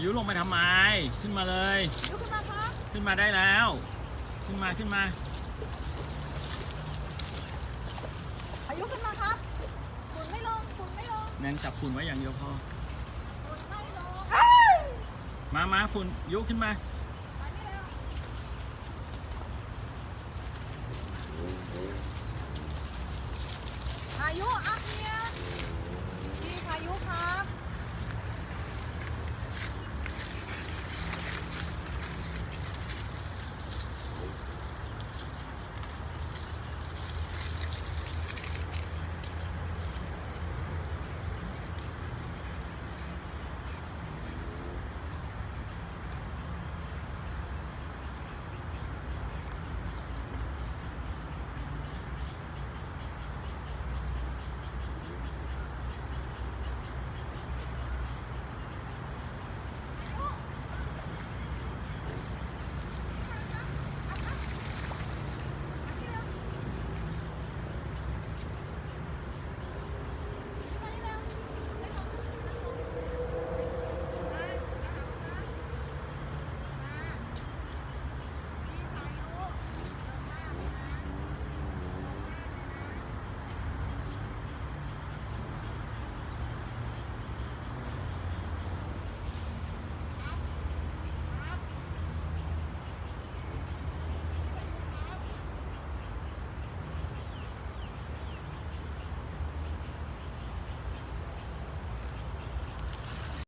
ยุลงไปทำไมขึ้นมาเลย ยุขึ้นมาครับ ขึ้นมาได้แล้วขึ้นมาอายุขึ้นมาครับฝุ่นไม่ลงฝุ่นไม่ลง แนนจับฝุ่นไว้อย่างเดียวพอ ฝุ่นไม่ลง มาฝุ่นยุขึ้นมา ไปไม่เร็วอายุเอา